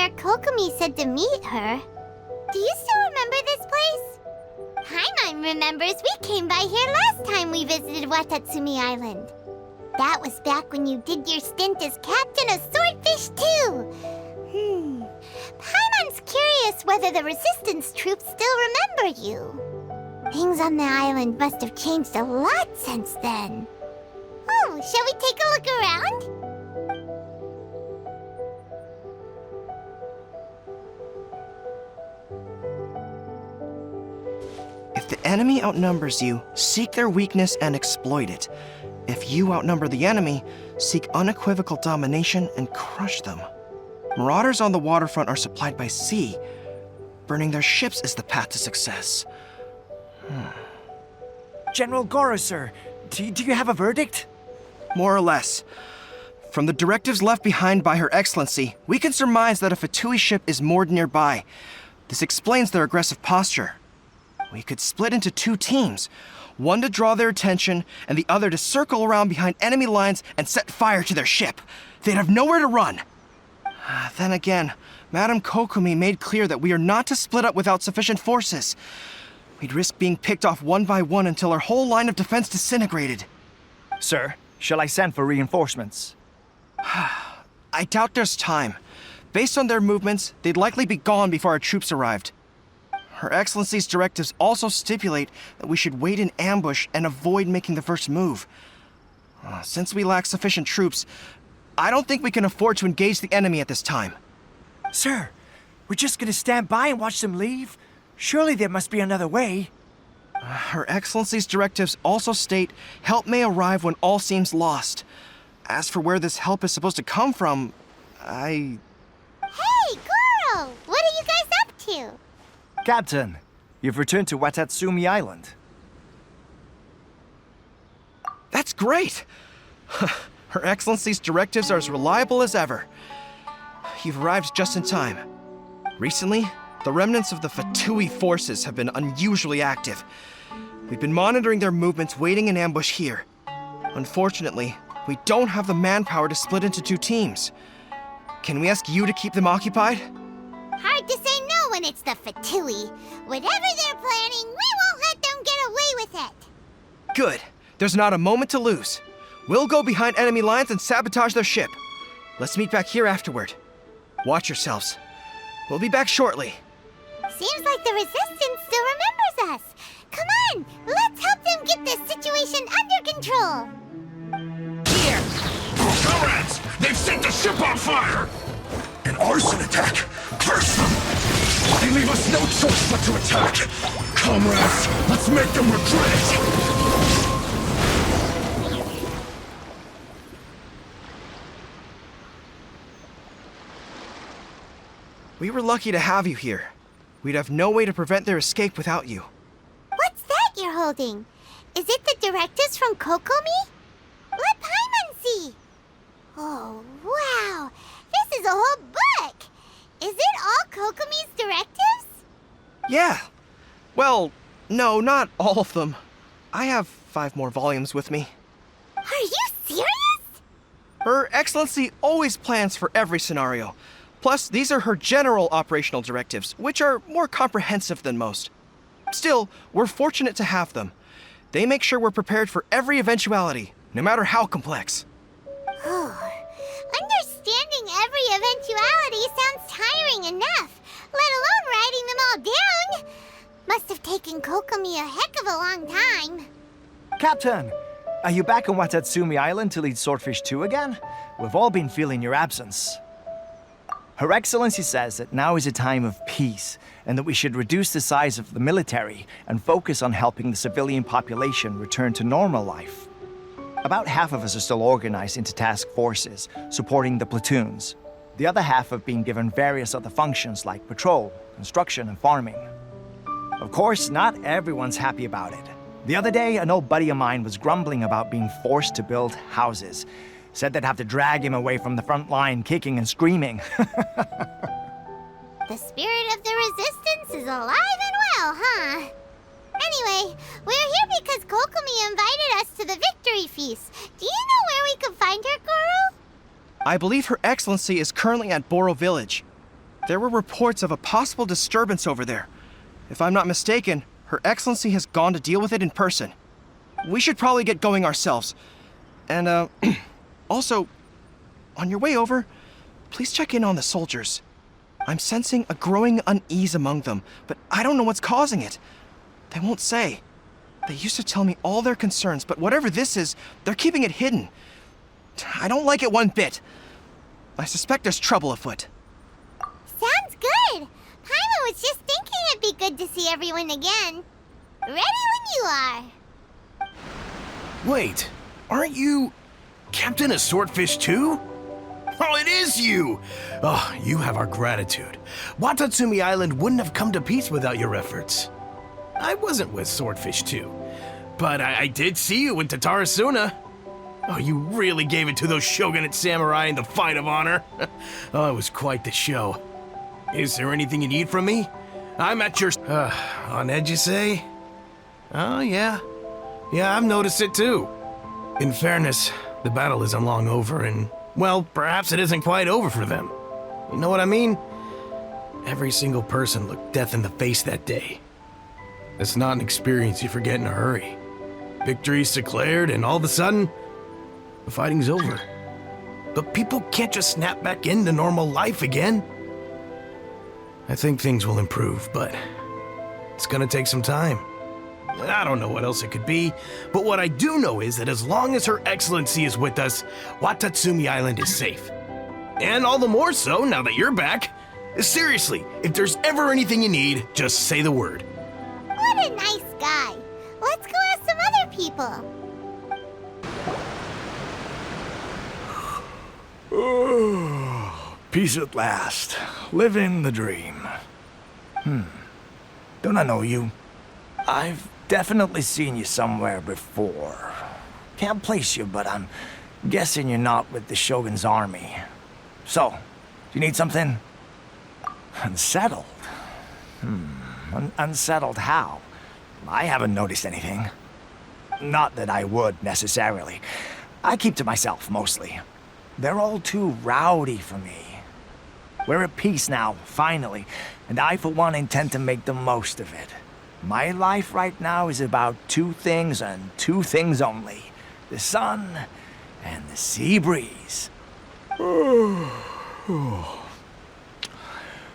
where Kokomi said to meet her. Do you still remember this place? Paimon remembers we came by here last time we visited Watatsumi Island. That was back when you did your stint as captain of Swordfish too. Paimon's curious whether the Resistance troops still remember you. Things on the island must have changed a lot since then. Oh, shall we take a look around? If the enemy outnumbers you, seek their weakness and exploit it. If you outnumber the enemy, seek unequivocal domination and crush them. Marauders on the waterfront are supplied by sea. Burning their ships is the path to success. General Goro, sir, do you have a verdict? More or less. From the directives left behind by Her Excellency, we can surmise that a Fatui ship is moored nearby. This explains their aggressive posture. We could split into 2 teams, one to draw their attention and the other to circle around behind enemy lines and set fire to their ship. They'd have nowhere to run. Then again, Madame Kokomi made clear that we are not to split up without sufficient forces. We'd risk being picked off one by one until our whole line of defense disintegrated. Sir, shall I send for reinforcements? I doubt there's time. Based on their movements, they'd likely be gone before our troops arrived. Her Excellency's directives also stipulate that we should wait in ambush and avoid making the first move. Since we lack sufficient troops, I don't think we can afford to engage the enemy at this time. Sir, we're just gonna stand by and watch them leave? Surely there must be another way. Her Excellency's directives also state help may arrive when all seems lost. As for where this help is supposed to come from, Hey, Goro! What are you guys up to? Captain, you've returned to Watatsumi Island. That's great! Her Excellency's directives are as reliable as ever. You've arrived just in time. Recently, the remnants of the Fatui forces have been unusually active. We've been monitoring their movements, waiting in ambush here. Unfortunately, we don't have the manpower to split into 2 teams. Can we ask you to keep them occupied? Hard to say no when it's the Fatui. Whatever they're planning, we won't let them get away with it. Good. There's not a moment to lose. We'll go behind enemy lines and sabotage their ship. Let's meet back here afterward. Watch yourselves. We'll be back shortly. Seems like the Resistance still remembers us. Come on, let's help them get this situation under control. Here! Comrades! They've set the ship on fire! An arson attack! Curse them! They leave us no choice but to attack! Comrades, let's make them regret it! We were lucky to have you here. We'd have no way to prevent their escape without you. What's that you're holding? Is it the directives from Kokomi? Let Paimon see. Oh, wow. This is a whole book. Is it all Kokomi's directives? Yeah. Well, no, not all of them. I have 5 more volumes with me. Are you serious? Her Excellency always plans for every scenario. Plus, these are her general operational directives, which are more comprehensive than most. Still, we're fortunate to have them. They make sure we're prepared for every eventuality, no matter how complex. Oh, understanding every eventuality sounds tiring enough, let alone writing them all down. Must have taken Kokomi a heck of a long time. Captain, are you back on Watatsumi Island to lead Swordfish 2 again? We've all been feeling your absence. Her Excellency says that now is a time of peace, and that we should reduce the size of the military and focus on helping the civilian population return to normal life. About half of us are still organized into task forces, supporting the platoons. The other half have been given various other functions like patrol, construction, and farming. Of course, not everyone's happy about it. The other day, an old buddy of mine was grumbling about being forced to build houses. Said they'd have to drag him away from the front line, kicking and screaming. The spirit of the Resistance is alive and well, huh? Anyway, we're here because Kokomi invited us to the Victory Feast. Do you know where we could find her, Goro? I believe Her Excellency is currently at Boro Village. There were reports of a possible disturbance over there. If I'm not mistaken, Her Excellency has gone to deal with it in person. We should probably get going ourselves. And, also, on your way over, please check in on the soldiers. I'm sensing a growing unease among them, but I don't know what's causing it. They won't say. They used to tell me all their concerns, but whatever this is, they're keeping it hidden. I don't like it one bit. I suspect there's trouble afoot. Sounds good. Paimon was just thinking it'd be good to see everyone again. Ready when you are. Wait, aren't you Captain of Swordfish too? Oh, it is you! Oh, you have our gratitude. Watatsumi Island wouldn't have come to peace without your efforts. I wasn't with Swordfish 2, but I did see you in Tatarasuna. Oh, you really gave it to those shogunate samurai in the fight of honor. Oh, it was quite the show. Is there anything you need from me? I'm at your... on edge, you say? Oh, yeah. Yeah, I've noticed it too. In fairness, the battle isn't long over, and, well, perhaps it isn't quite over for them. You know what I mean? Every single person looked death in the face that day. It's not an experience you forget in a hurry. Victory's declared, and all of a sudden, the fighting's over. But people can't just snap back into normal life again. I think things will improve, but it's gonna take some time. I don't know what else it could be, but what I do know is that as long as Her Excellency is with us, Watatsumi Island is safe. And all the more so now that you're back. Seriously, if there's ever anything you need, just say the word. What a nice guy. Let's go ask some other people. Peace at last. Living the dream. Don't I know you? I've definitely seen you somewhere before. Can't place you, but I'm guessing you're not with the Shogun's army. So, do you need something? Unsettled? Unsettled how? I haven't noticed anything. Not that I would, necessarily. I keep to myself, mostly. They're all too rowdy for me. We're at peace now, finally, and I, for one, intend to make the most of it. My life right now is about two things and two things only. The sun and the sea breeze.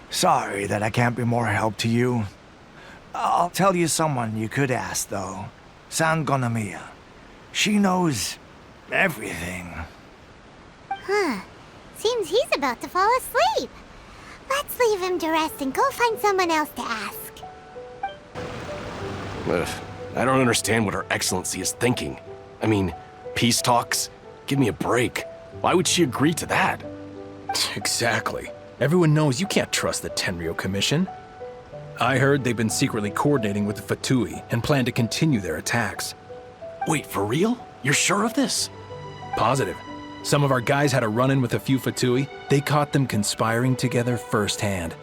Sorry that I can't be more help to you. I'll tell you someone you could ask, though. Sangonomiya. She knows everything. Huh. Seems he's about to fall asleep. Let's leave him to rest and go find someone else to ask. Ugh, I don't understand what Her Excellency is thinking. I mean, peace talks? Give me a break. Why would she agree to that? Exactly. Everyone knows you can't trust the Tenryou Commission. I heard they've been secretly coordinating with the Fatui and plan to continue their attacks. Wait, for real? You're sure of this? Positive. Some of our guys had a run-in with a few Fatui. They caught them conspiring together firsthand.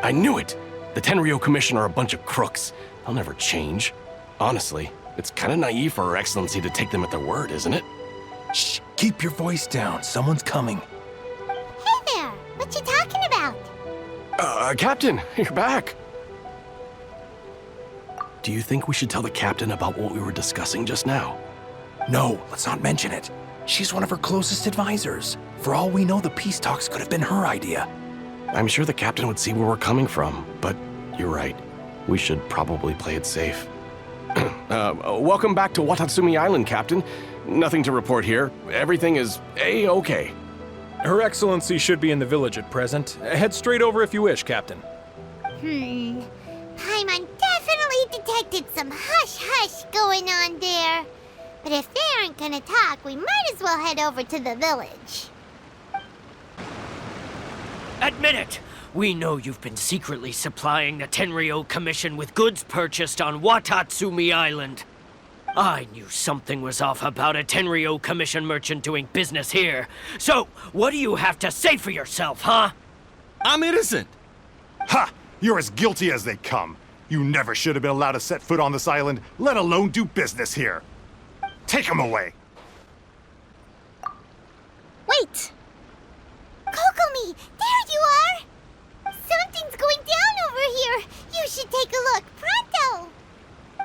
I knew it! The Tenryou Commission are a bunch of crooks. They'll never change. Honestly, it's kind of naive for Her Excellency to take them at their word, isn't it? Shh, keep your voice down. Someone's coming. Hey there! What you talking about? Captain, you're back! Do you think we should tell the Captain about what we were discussing just now? No, let's not mention it. She's one of her closest advisors. For all we know, the peace talks could have been her idea. I'm sure the Captain would see where we're coming from, but you're right. We should probably play it safe. Welcome back to Watatsumi Island, Captain. Nothing to report here. Everything is A-okay. Her Excellency should be in the village at present. Head straight over if you wish, Captain. Paimon definitely detected some hush-hush going on there. But if they aren't gonna talk, we might as well head over to the village. Admit it! We know you've been secretly supplying the Tenryou Commission with goods purchased on Watatsumi Island. I knew something was off about a Tenryou Commission merchant doing business here. So, what do you have to say for yourself, huh? I'm innocent! Ha! You're as guilty as they come. You never should have been allowed to set foot on this island, let alone do business here. Take him away! Wait! Kokomi! There you are! So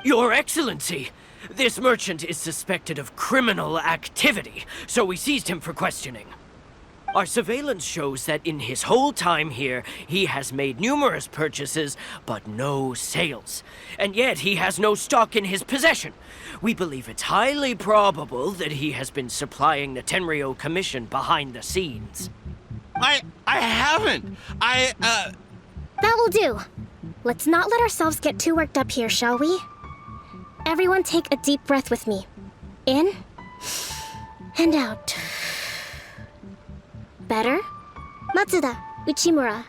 Your Excellency, this merchant is suspected of criminal activity, so we seized him for questioning. Our surveillance shows that in his whole time here, he has made numerous purchases, but no sales. And yet he has no stock in his possession. We believe it's highly probable that he has been supplying the Tenryo Commission behind the scenes. I haven't. That will do. Let's not let ourselves get too worked up here, shall we? Everyone take a deep breath with me. In and out. Better? Matsuda, Uchimura,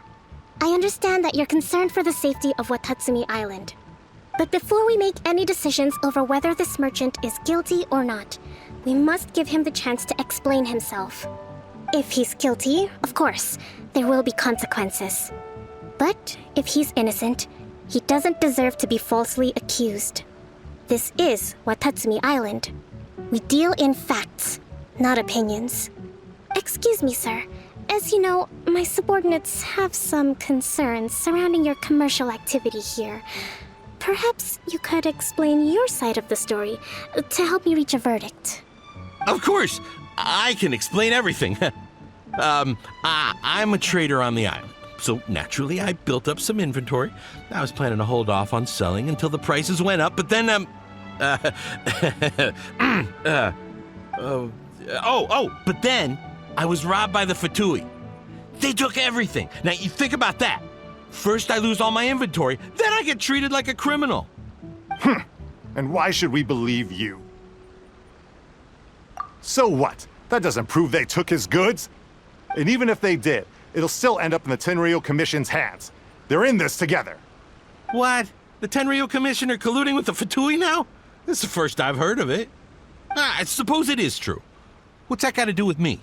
I understand that you're concerned for the safety of Watatsumi Island. But before we make any decisions over whether this merchant is guilty or not, we must give him the chance to explain himself. If he's guilty, of course, there will be consequences. But if he's innocent, he doesn't deserve to be falsely accused. This is Watatsumi Island. We deal in facts, not opinions. Excuse me, sir. As you know, my subordinates have some concerns surrounding your commercial activity here. Perhaps you could explain your side of the story to help me reach a verdict. Of course, I can explain everything. I'm a trader on the island, so naturally I built up some inventory. I was planning to hold off on selling until the prices went up, but then, but then I was robbed by the Fatui. They took everything. Now, you think about that. First I lose all my inventory, then I get treated like a criminal. And why should we believe you? So what? That doesn't prove they took his goods. And even if they did, it'll still end up in the Tenryo Commission's hands. They're in this together. What? The Tenryo Commission are colluding with the Fatui now? This is the first I've heard of it. I suppose it is true. What's that got to do with me?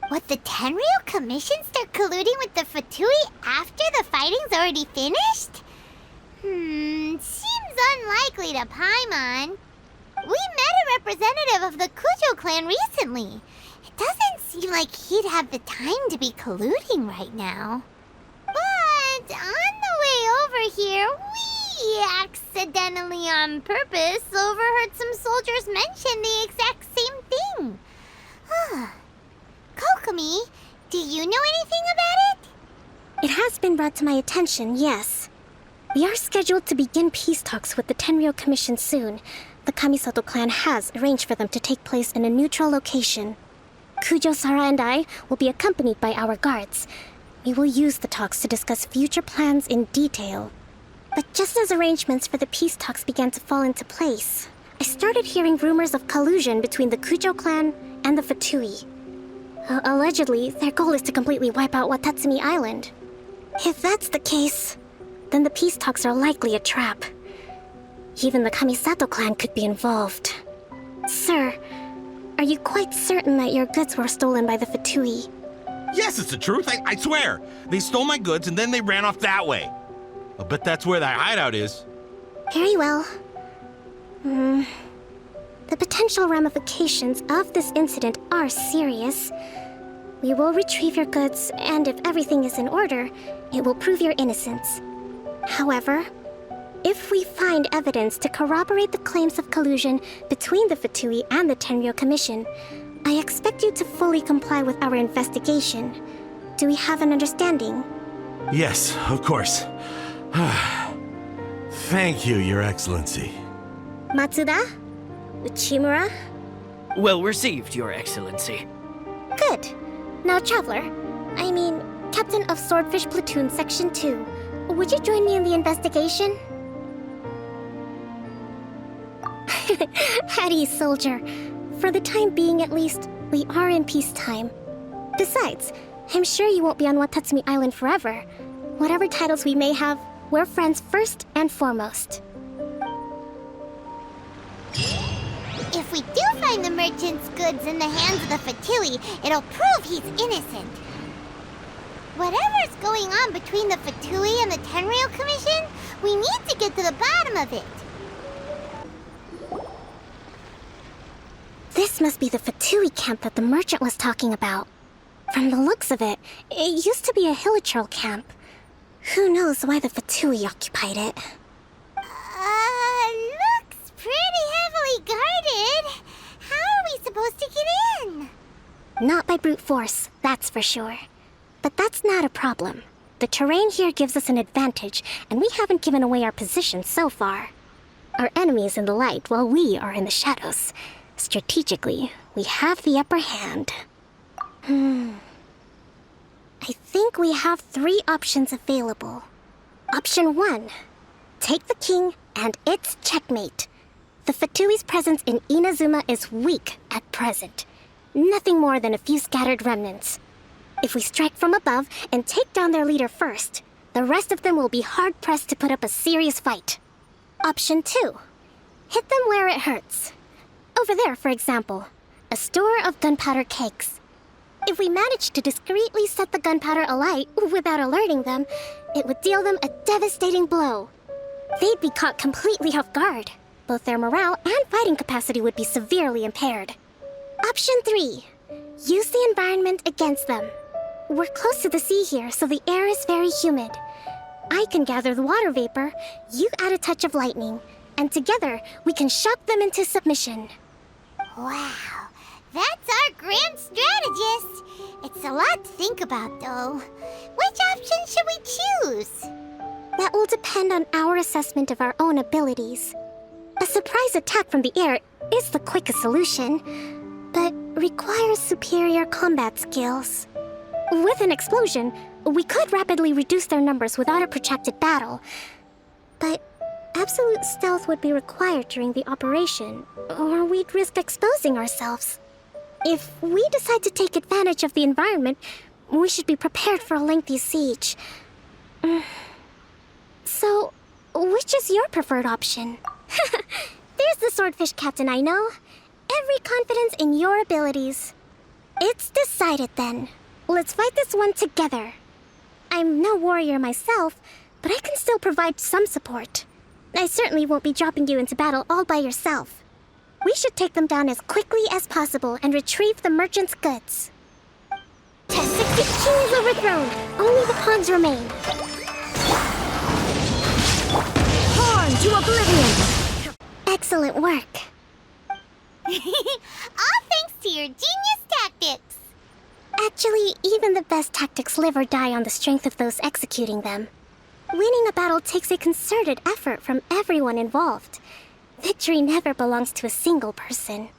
What, the Tenryo Commission start colluding with the Fatui after the fighting's already finished? Seems unlikely to Paimon. We met a representative of the Kujo clan recently. It doesn't seem like he'd have the time to be colluding right now. But on the way over here, we accidentally on purpose overheard some soldiers mention the exact same thing. Kokomi, do you know anything about it? It has been brought to my attention, yes. We are scheduled to begin peace talks with the Tenryo Commission soon. The Kamisato clan has arranged for them to take place in a neutral location. Kujo-Sara and I will be accompanied by our guards. We will use the talks to discuss future plans in detail. But just as arrangements for the peace talks began to fall into place, I started hearing rumors of collusion between the Kujo clan and the Fatui. Allegedly, their goal is to completely wipe out Watatsumi Island. If that's the case, then the peace talks are likely a trap. Even the Kamisato clan could be involved. Sir, are you quite certain that your goods were stolen by the Fatui? Yes, it's the truth. I swear. They stole my goods and then they ran off that way. I'll bet that's where that hideout is. Very well. The potential ramifications of this incident are serious. We will retrieve your goods, and if everything is in order, it will prove your innocence. However, if we find evidence to corroborate the claims of collusion between the Fatui and the Tenryo Commission, I expect you to fully comply with our investigation. Do we have an understanding? Yes, of course. Thank you, Your Excellency. Matsuda? Uchimura? Well received, Your Excellency. Good. Now, Traveler, Captain of Swordfish Platoon Section 2, would you join me in the investigation? At ease, soldier. For the time being, at least, we are in peacetime. Besides, I'm sure you won't be on Watatsumi Island forever. Whatever titles we may have, we're friends first and foremost. If we do find the merchant's goods in the hands of the Fatui, it'll prove he's innocent. Whatever's going on between the Fatui and the Tenryo Commission, we need to get to the bottom of it. This must be the Fatui camp that the merchant was talking about. From the looks of it, it used to be a Hilichurl camp. Who knows why the Fatui occupied it? supposed to get in? Not by brute force, that's for sure. But that's not a problem. The terrain here gives us an advantage, and we haven't given away our position so far. Our enemy is in the light, while we are in the shadows. Strategically, we have the upper hand. I think we have 3 options available. Option 1. Take the king, and it's checkmate. The Fatui's presence in Inazuma is weak at present. Nothing more than a few scattered remnants. If we strike from above and take down their leader first, the rest of them will be hard-pressed to put up a serious fight. Option 2. Hit them where it hurts. Over there, for example, a store of gunpowder cakes. If we manage to discreetly set the gunpowder alight without alerting them, it would deal them a devastating blow. They'd be caught completely off guard. Both their morale and fighting capacity would be severely impaired. Option 3. Use the environment against them. We're close to the sea here, so the air is very humid. I can gather the water vapor, you add a touch of lightning, and together we can shock them into submission. Wow, that's our grand strategist. It's a lot to think about, though. Which option should we choose? That will depend on our assessment of our own abilities. A surprise attack from the air is the quickest solution, but requires superior combat skills. With an explosion, we could rapidly reduce their numbers without a protracted battle. But absolute stealth would be required during the operation, or we'd risk exposing ourselves. If we decide to take advantage of the environment, we should be prepared for a lengthy siege. So, which is your preferred option? There's the swordfish captain I know. Every confidence in your abilities. It's decided then. Let's fight this one together. I'm no warrior myself, but I can still provide some support. I certainly won't be dropping you into battle all by yourself. We should take them down as quickly as possible and retrieve the merchant's goods. Test 60 king is overthrown. Only the pawns remain. Pawn to oblivion! Excellent work. All thanks to your genius tactics. Actually, even the best tactics live or die on the strength of those executing them. Winning a battle takes a concerted effort from everyone involved. Victory never belongs to a single person.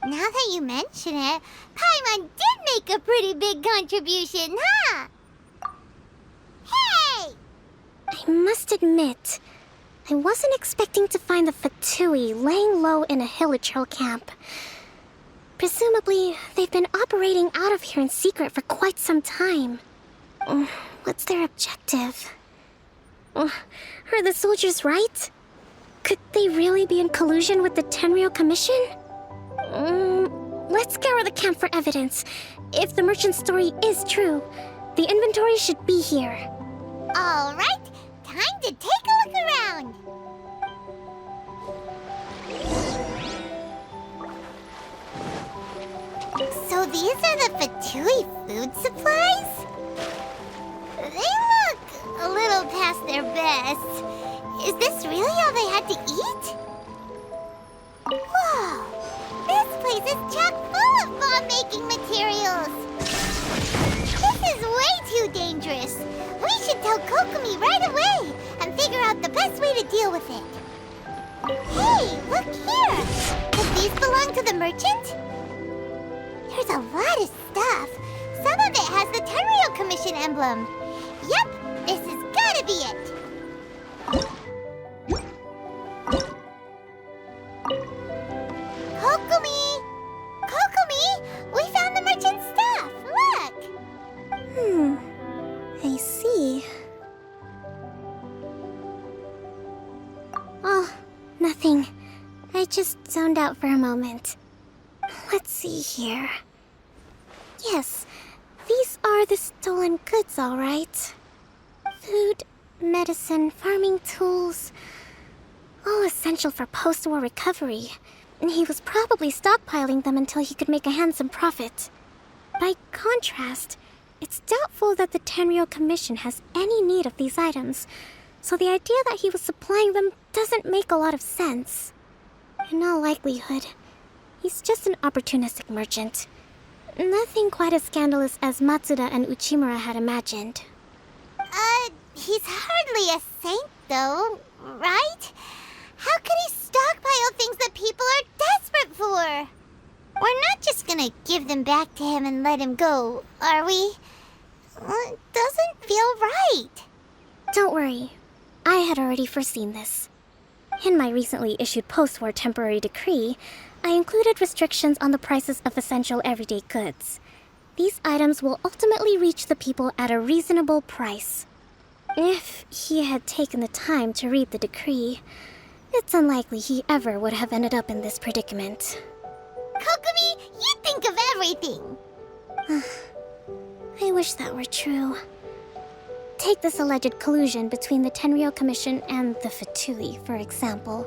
Now that you mention it, Paimon did make a pretty big contribution, huh? Hey! I must admit, I wasn't expecting to find the Fatui laying low in a Hilichurl camp. Presumably, they've been operating out of here in secret for quite some time. What's their objective? Are the soldiers right? Could they really be in collusion with the Tenryou Commission? Let's scour the camp for evidence. If the merchant's story is true, the inventory should be here. All right, time to take a look around. So these are the Fatui food supplies? They look a little past their best. Is this really all they had to eat? Whoa! This place is chock full of bomb-making materials! This is way too dangerous! We should tell Kokomi right away and figure out the best way to deal with it. Hey, look here! Does these belong to the merchant? There's a lot of stuff. Some of it has the Tenryou Commission emblem. Yep, this has gotta be it. Kokomi! Kokomi! We found the merchant's stuff! Look! I see. Oh, nothing. I just zoned out for a moment. Let's see here. Yes, these are the stolen goods, all right. Food, medicine, farming tools. All essential for post-war recovery. And he was probably stockpiling them until he could make a handsome profit. By contrast, it's doubtful that the Tenryou Commission has any need of these items, so the idea that he was supplying them doesn't make a lot of sense. In all likelihood, He's just an opportunistic merchant. Nothing quite as scandalous as Matsuda and Uchimura had imagined. He's hardly a saint, though, right? How could he stockpile things that people are desperate for? We're not just gonna give them back to him and let him go, are we? It doesn't feel right. Don't worry. I had already foreseen this. In my recently issued post-war temporary decree, I included restrictions on the prices of essential everyday goods. These items will ultimately reach the people at a reasonable price. If he had taken the time to read the decree, it's unlikely he ever would have ended up in this predicament. Kokomi, you think of everything! I wish that were true. Take this alleged collusion between the Tenryou Commission and the Fatui, for example.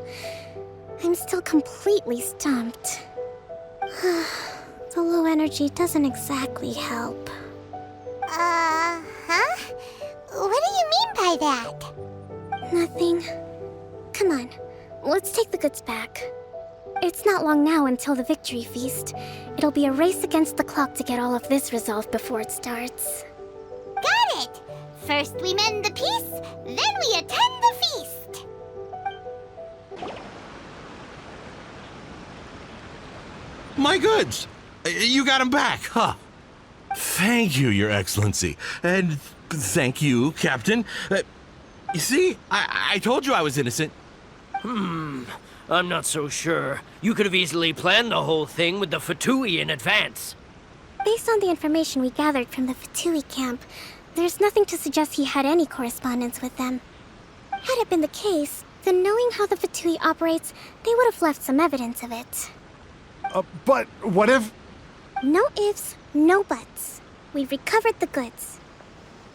I'm still completely stumped. The low energy doesn't exactly help. Huh? What do you mean by that? Nothing. Come on, let's take the goods back. It's not long now until the victory feast. It'll be a race against the clock to get all of this resolved before it starts. Got it! First we mend the peace, then we attend the feast! My goods! You got them back, huh? Thank you, Your Excellency. And thank you, Captain. You see, I told you I was innocent. I'm not so sure. You could have easily planned the whole thing with the Fatui in advance. Based on the information we gathered from the Fatui camp, there's nothing to suggest he had any correspondence with them. Had it been the case, then knowing how the Fatui operates, they would have left some evidence of it. But what if... No ifs, no buts. We've recovered the goods.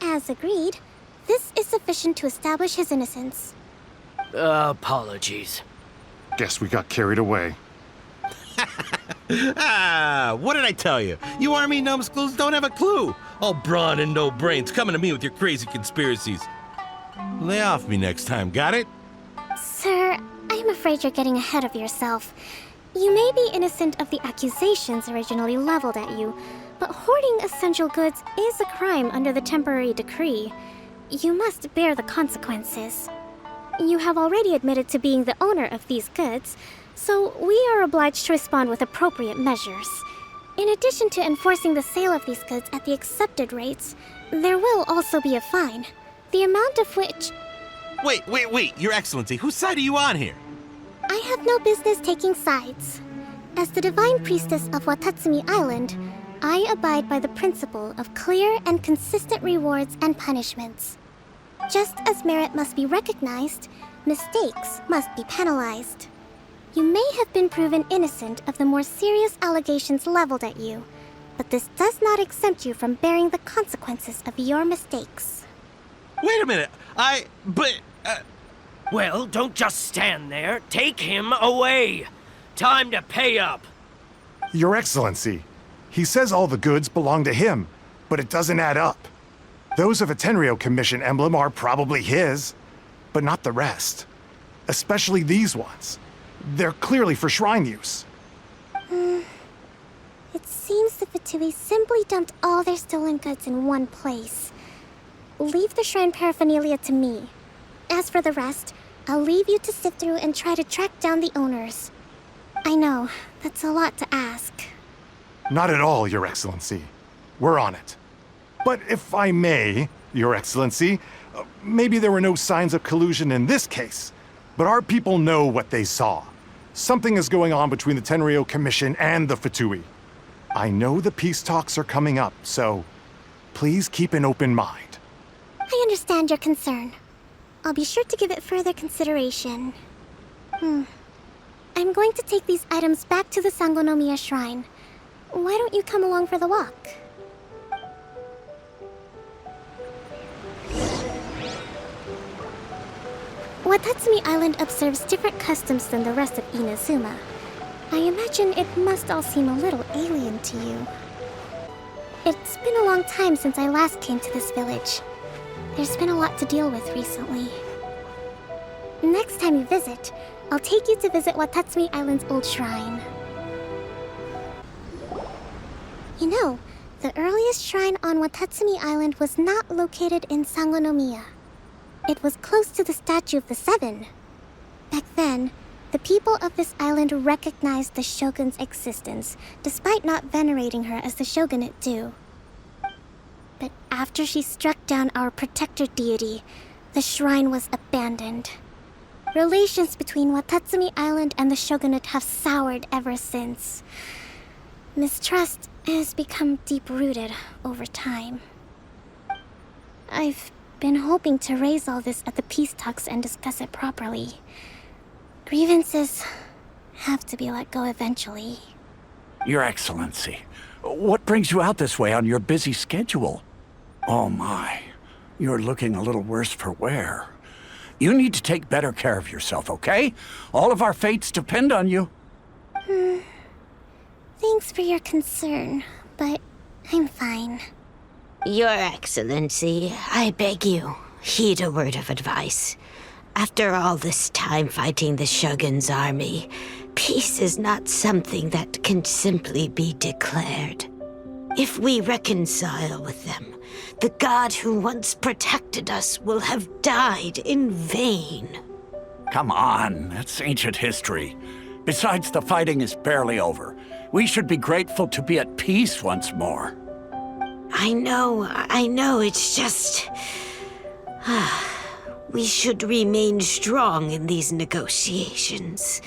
As agreed, this is sufficient to establish his innocence. Apologies. Guess we got carried away. What did I tell you? You army numbskulls don't have a clue. All brawn and no brains coming to me with your crazy conspiracies. Lay off me next time, got it? Sir, I'm afraid you're getting ahead of yourself. You may be innocent of the accusations originally leveled at you, but hoarding essential goods is a crime under the temporary decree. You must bear the consequences. You have already admitted to being the owner of these goods, so we are obliged to respond with appropriate measures. In addition to enforcing the sale of these goods at the accepted rates, there will also be a fine, the amount of which... Wait, Your Excellency, whose side are you on here? I have no business taking sides. As the Divine Priestess of Watatsumi Island, I abide by the principle of clear and consistent rewards and punishments. Just as merit must be recognized, mistakes must be penalized. You may have been proven innocent of the more serious allegations leveled at you, but this does not exempt you from bearing the consequences of your mistakes. Wait a minute, Well, don't just stand there. Take him away. Time to pay up. Your Excellency, he says all the goods belong to him, but it doesn't add up. Those of a Tenryou Commission emblem are probably his, but not the rest. Especially these ones. They're clearly for shrine use. It seems the Fatui simply dumped all their stolen goods in one place. Leave the shrine paraphernalia to me. As for the rest, I'll leave you to sift through and try to track down the owners. I know, that's a lot to ask. Not at all, Your Excellency. We're on it. But if I may, Your Excellency, maybe there were no signs of collusion in this case, but our people know what they saw. Something is going on between the Tenryou Commission and the Fatui. I know the peace talks are coming up, so please keep an open mind. I understand your concern. I'll be sure to give it further consideration. I'm going to take these items back to the Sangonomiya Shrine. Why don't you come along for the walk? Watatsumi Island observes different customs than the rest of Inazuma. I imagine it must all seem a little alien to you. It's been a long time since I last came to this village. There's been a lot to deal with recently. Next time you visit, I'll take you to visit Watatsumi Island's old shrine. You know, the earliest shrine on Watatsumi Island was not located in Sangonomiya. It was close to the Statue of the Seven. Back then, the people of this island recognized the shogun's existence, despite not venerating her as the shogunate do. But after she struck down our protector deity, the shrine was abandoned. Relations between Watatsumi Island and the shogunate have soured ever since. Mistrust has become deep-rooted over time. I've been hoping to raise all this at the peace talks and discuss it properly. Grievances have to be let go eventually. Your Excellency, what brings you out this way on your busy schedule? Oh my, you're looking a little worse for wear. You need to take better care of yourself, okay? All of our fates depend on you. Thanks for your concern, but I'm fine. Your Excellency, I beg you, heed a word of advice. After all this time fighting the Shogun's army, peace is not something that can simply be declared. If we reconcile with them, the god who once protected us will have died in vain. Come on, that's ancient history. Besides, the fighting is barely over. We should be grateful to be at peace once more. I know, it's just... We should remain strong in these negotiations.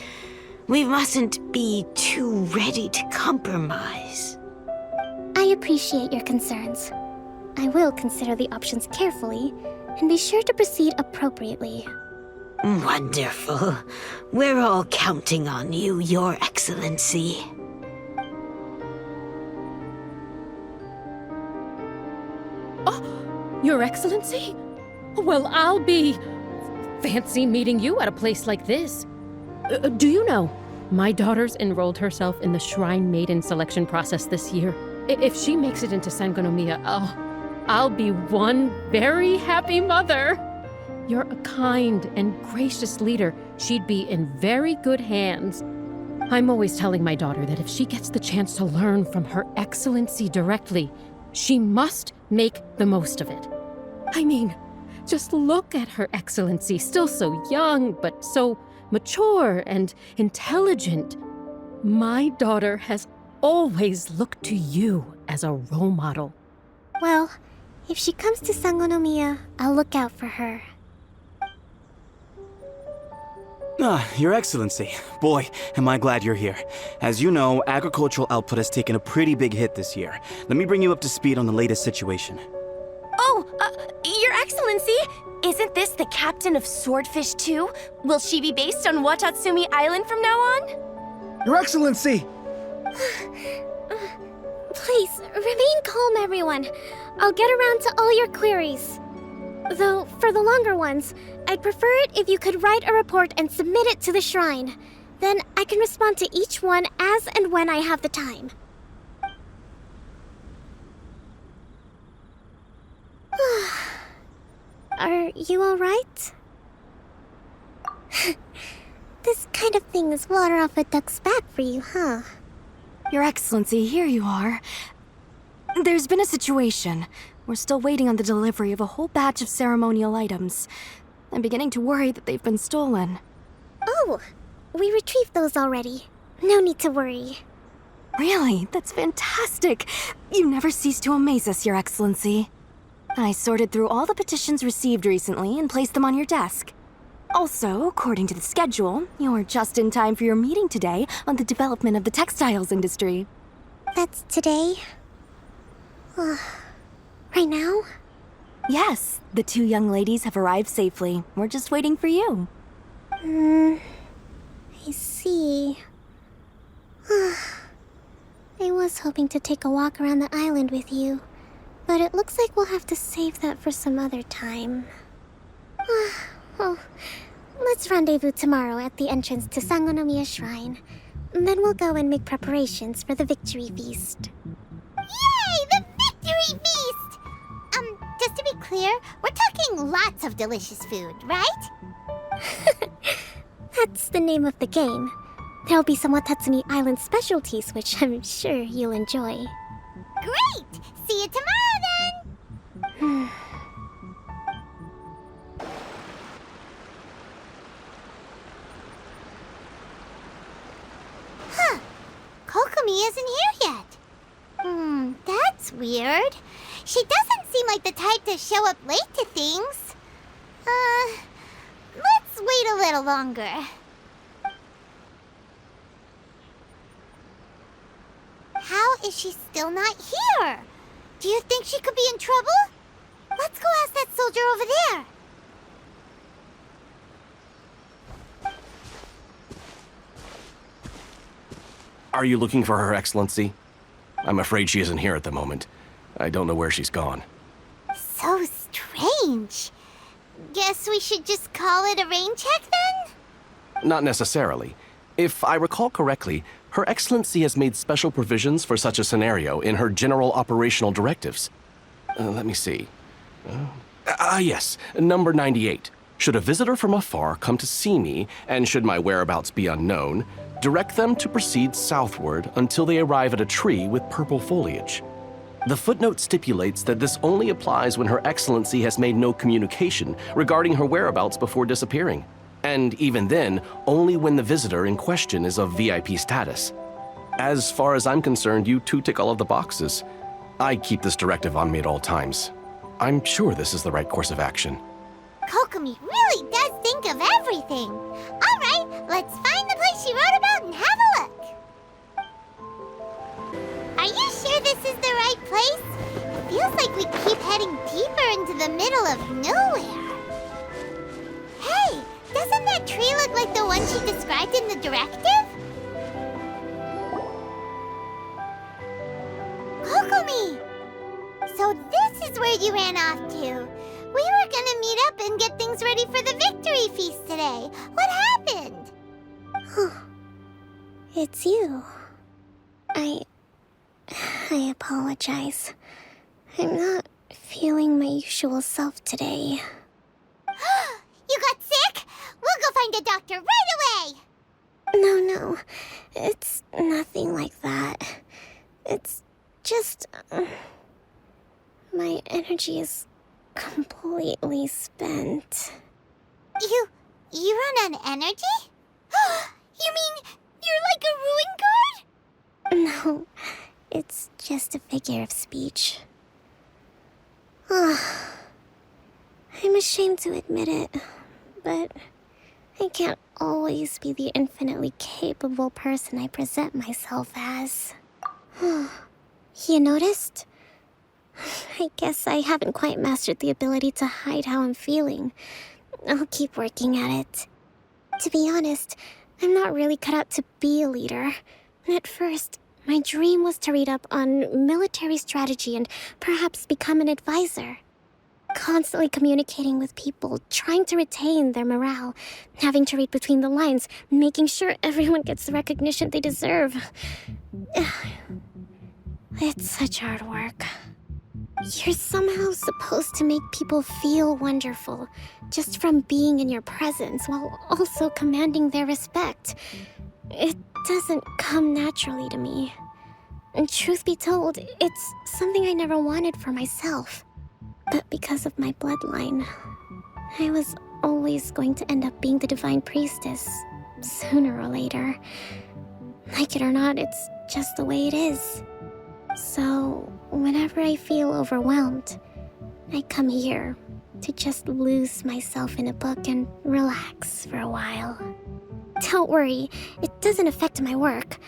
We mustn't be too ready to compromise. I appreciate your concerns. I will consider the options carefully, and be sure to proceed appropriately. Wonderful. We're all counting on you, Your Excellency. Oh, Your Excellency? Well, I'll be... fancy meeting you at a place like this. Do you know, my daughter's enrolled herself in the Shrine Maiden selection process this year. If she makes it into Sangonomiya, I'll be one very happy mother. You're a kind and gracious leader. She'd be in very good hands. I'm always telling my daughter that if she gets the chance to learn from Her Excellency directly, she must make the most of it. I mean, just look at Her Excellency, still so young, but so mature and intelligent. My daughter has always looked to you as a role model. Well, if she comes to Sangonomiya, I'll look out for her. Your Excellency. Boy, am I glad you're here. As you know, agricultural output has taken a pretty big hit this year. Let me bring you up to speed on the latest situation. Your Excellency, isn't this the captain of Swordfish 2? Will she be based on Watatsumi Island from now on? Your Excellency! Please, remain calm, everyone. I'll get around to all your queries. Though, for the longer ones, I'd prefer it if you could write a report and submit it to the shrine. Then I can respond to each one as and when I have the time. Are you alright? This kind of thing is water off a duck's back for you, huh? Your Excellency, here you are. There's been a situation. We're still waiting on the delivery of a whole batch of ceremonial items. I'm beginning to worry that they've been stolen. Oh, we retrieved those already. No need to worry. Really? That's fantastic. You never cease to amaze us, Your Excellency. I sorted through all the petitions received recently and placed them on your desk. Also, according to the schedule, you're just in time for your meeting today on the development of the textiles industry. That's today? Right now? Yes, the two young ladies have arrived safely. We're just waiting for you. I see. I was hoping to take a walk around the island with you, but it looks like we'll have to save that for some other time. Well, let's rendezvous tomorrow at the entrance to Sangonomiya Shrine. Then we'll go and make preparations for the victory feast. Yay! The victory feast! Just to be clear, we're talking lots of delicious food, right? That's the name of the game. There'll be some Watatsumi Island specialties, which I'm sure you'll enjoy. Great! See you tomorrow then! Huh. Kokomi isn't here yet. That's weird. She doesn't seem like the type to show up late to things. Let's wait a little longer. How is she still not here? Do you think she could be in trouble? Let's go ask that soldier over there. Are you looking for Her Excellency? I'm afraid she isn't here at the moment. I don't know where she's gone. So strange. Guess we should just call it a rain check then? Not necessarily. If I recall correctly, Her Excellency has made special provisions for such a scenario in her general operational directives. Let me see. Yes, number 98. Should a visitor from afar come to see me, and should my whereabouts be unknown, direct them to proceed southward until they arrive at a tree with purple foliage. The footnote stipulates that this only applies when Her Excellency has made no communication regarding her whereabouts before disappearing. And even then, only when the visitor in question is of VIP status. As far as I'm concerned, you two tick all of the boxes. I keep this directive on me at all times. I'm sure this is the right course of action. Kokomi really does think of everything. All right, let's find the place she wrote about and have a look. Are you sure this is the right place? It feels like we keep heading deeper into the middle of nowhere. Hey, doesn't that tree look like the one she described in the directive? Kokomi! So this is where you ran off to. We were gonna meet up and get things ready for the victory feast today. What happened? It's you. I apologize. I'm not feeling my usual self today. You got sick? We'll go find a doctor right away! No. It's nothing like that. It's just... my energy is completely spent. You run on energy? You mean you're like a ruin guard? No, it's just a figure of speech. I'm ashamed to admit it, but I can't always be the infinitely capable person I present myself as. You noticed? I guess I haven't quite mastered the ability to hide how I'm feeling. I'll keep working at it. To be honest, I'm not really cut out to be a leader. At first, my dream was to read up on military strategy and perhaps become an advisor. Constantly communicating with people, trying to retain their morale, having to read between the lines, making sure everyone gets the recognition they deserve. It's such hard work. You're somehow supposed to make people feel wonderful, just from being in your presence, while also commanding their respect. It doesn't come naturally to me. And truth be told, it's something I never wanted for myself. But because of my bloodline, I was always going to end up being the divine priestess, sooner or later. Like it or not, it's just the way it is. So, whenever I feel overwhelmed, I come here to just lose myself in a book and relax for a while. Don't worry, it doesn't affect my work.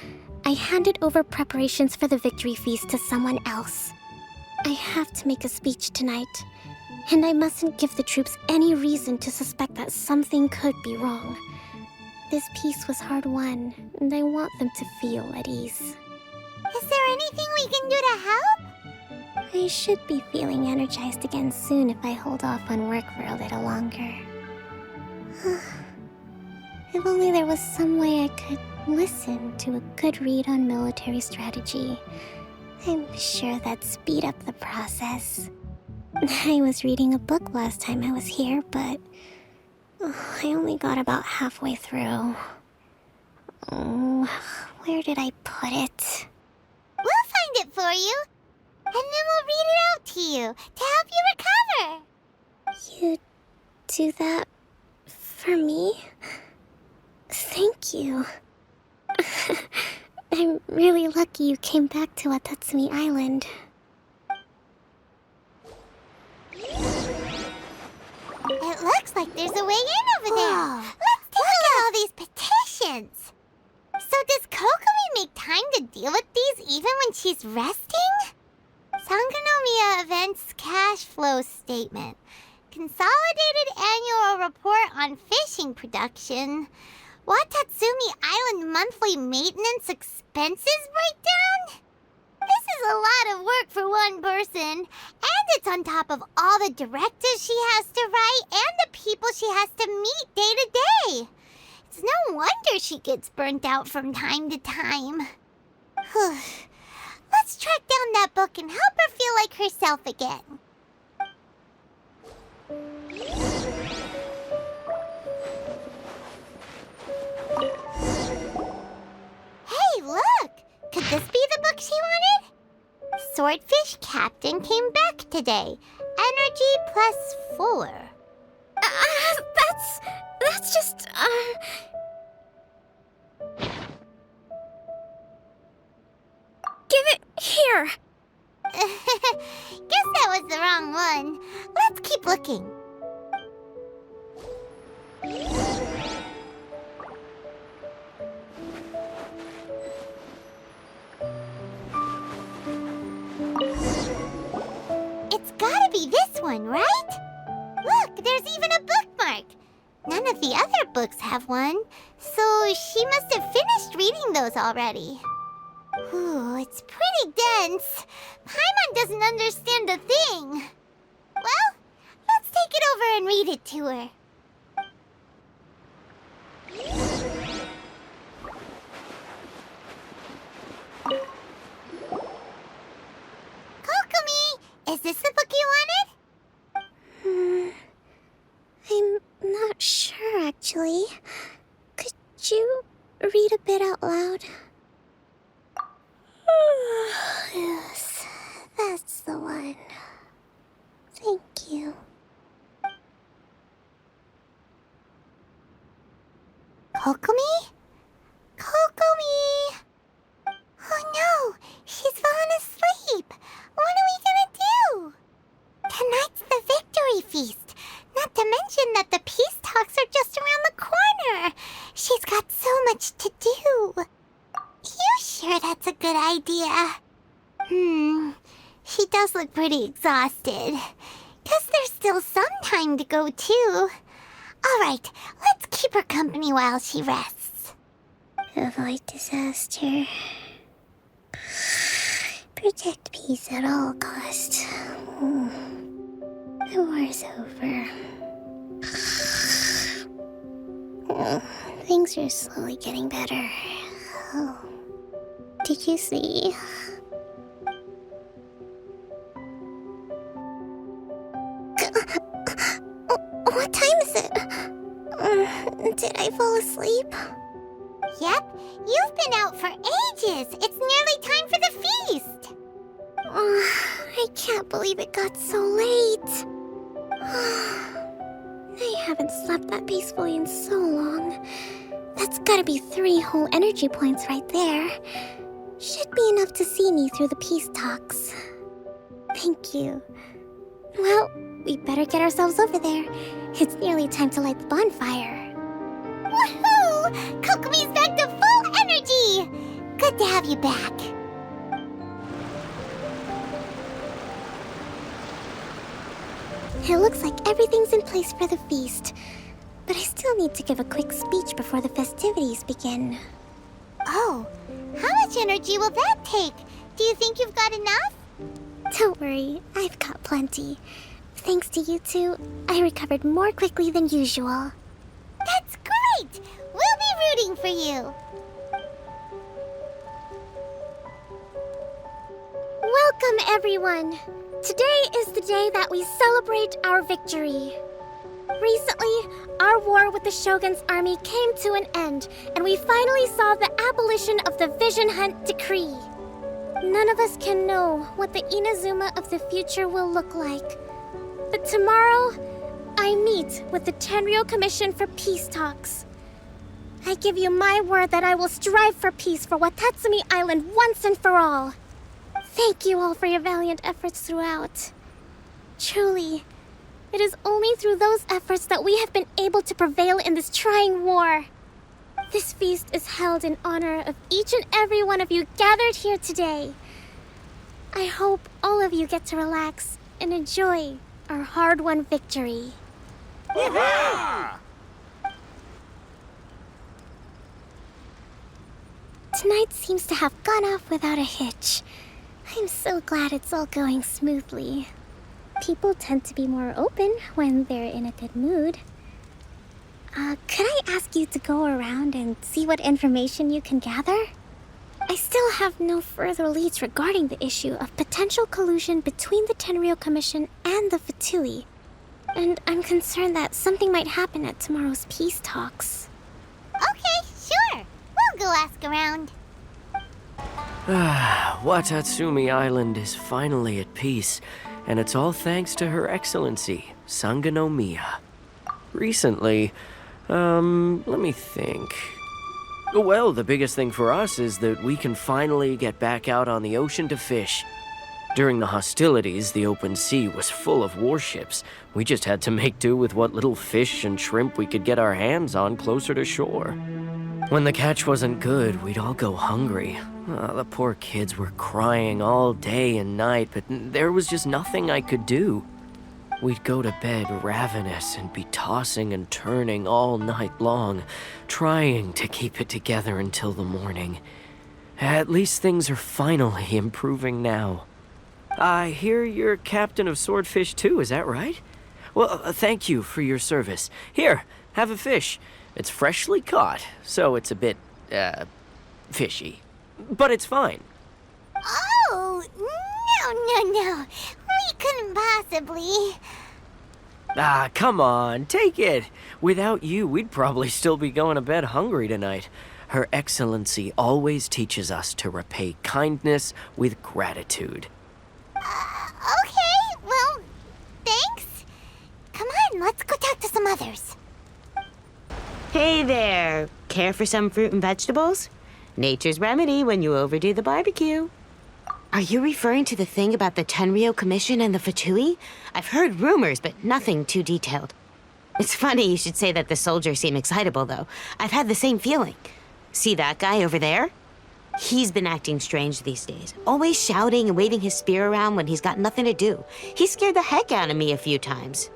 I handed over preparations for the victory feast to someone else. I have to make a speech tonight, and I mustn't give the troops any reason to suspect that something could be wrong. This peace was hard-won, and I want them to feel at ease. Is there anything we can do to help? I should be feeling energized again soon if I hold off on work for a little longer. If only there was some way I could listen to a good read on military strategy. I'm sure that'd speed up the process. I was reading a book last time I was here, but I only got about halfway through. Where did I put it? We'll find it for you. And then we'll read it out to you to help you recover. You do that for me? Thank you. I'm really lucky you came back to Watatsumi Island. It looks like there's a way in over there. Let's take a look at all these petitions. So does Kokomi make time to deal with these even when she's resting? Sangonomiya Events Cash Flow Statement. Consolidated Annual Report on Fishing Production. Watatsumi Island Monthly Maintenance Expenses Breakdown? This is a lot of work for one person, and it's on top of all the directives she has to write and the people she has to meet day to day. It's no wonder she gets burnt out from time to time. Let's track down that book and help her feel like herself again. Hey, look! Could this be the book she wanted? Swordfish Captain came back today. Energy +4. That's just, Give it here! Guess that was the wrong one. Let's keep looking. It's gotta be this one, right? Look, there's even a bookmark. None of the other books have one, so she must have finished reading those already. Ooh, it's pretty dense. Paimon doesn't understand a thing. Well, let's take it over and read it to her. Kokomi, is this the book you wanted? I'm not sure, actually. Could you read a bit out loud? Yes, that's the one. Thank you. Kokomi? Kokomi! Oh no, she's fallen asleep. What are we gonna do? Tonight's the victory feast. Not to mention that the peace talks are just around the corner. She's got so much to do. You sure that's a good idea? She does look pretty exhausted. Guess there's still some time to go, too. Alright, let's keep her company while she rests. Avoid disaster. Protect peace at all costs. The war's over. Things are slowly getting better. Oh. Did you see? What time is it? Did I fall asleep? Yep, you've been out for ages. It's nearly time for the feast. I can't believe it got so late. I haven't slept that peacefully in so long. That's gotta be 3 whole energy points right there. Should be enough to see me through the peace talks. Thank you. Well, we better get ourselves over there. It's nearly time to light the bonfire. Woohoo! Kokomi's back to full energy! Good to have you back. It looks like everything's in place for the feast. But I still need to give a quick speech before the festivities begin. Oh, how much energy will that take? Do you think you've got enough? Don't worry, I've got plenty. Thanks to you two, I recovered more quickly than usual. That's great! We'll be rooting for you. Welcome, everyone! Today is the day that we celebrate our victory. Recently, our war with the Shogun's army came to an end, and we finally saw the abolition of the Vision Hunt Decree. None of us can know what the Inazuma of the future will look like. But tomorrow, I meet with the Tenryou Commission for peace talks. I give you my word that I will strive for peace for Watatsumi Island once and for all. Thank you all for your valiant efforts throughout. Truly, it is only through those efforts that we have been able to prevail in this trying war. This feast is held in honor of each and every one of you gathered here today. I hope all of you get to relax and enjoy our hard-won victory. Tonight seems to have gone off without a hitch. I'm so glad it's all going smoothly. People tend to be more open when they're in a good mood. Could I ask you to go around and see what information you can gather? I still have no further leads regarding the issue of potential collusion between the Tenryou Commission and the Fatui. And I'm concerned that something might happen at tomorrow's peace talks. Okay, sure. We'll go ask around. Watatsumi Island is finally at peace, and it's all thanks to Her Excellency, Sangonomiya. Recently, let me think. Well, the biggest thing for us is that we can finally get back out on the ocean to fish. During the hostilities, the open sea was full of warships. We just had to make do with what little fish and shrimp we could get our hands on closer to shore. When the catch wasn't good, we'd all go hungry. The poor kids were crying all day and night, but there was just nothing I could do. We'd go to bed ravenous and be tossing and turning all night long, trying to keep it together until the morning. At least things are finally improving now. I hear you're captain of Swordfish too, is that right? Well, thank you for your service. Here, have a fish. It's freshly caught, so it's a bit, fishy. But it's fine. Oh, no. We couldn't possibly. Come on, take it. Without you, we'd probably still be going to bed hungry tonight. Her Excellency always teaches us to repay kindness with gratitude. Okay, well, thanks. Come on, let's go talk to some others. Hey there. Care for some fruit and vegetables? Nature's remedy when you overdo the barbecue. Are you referring to the thing about the Tenryou Commission and the Fatui? I've heard rumors, but nothing too detailed. It's funny you should say that the soldiers seem excitable, though. I've had the same feeling. See that guy over there? He's been acting strange these days. Always shouting and waving his spear around when he's got nothing to do. He scared the heck out of me a few times.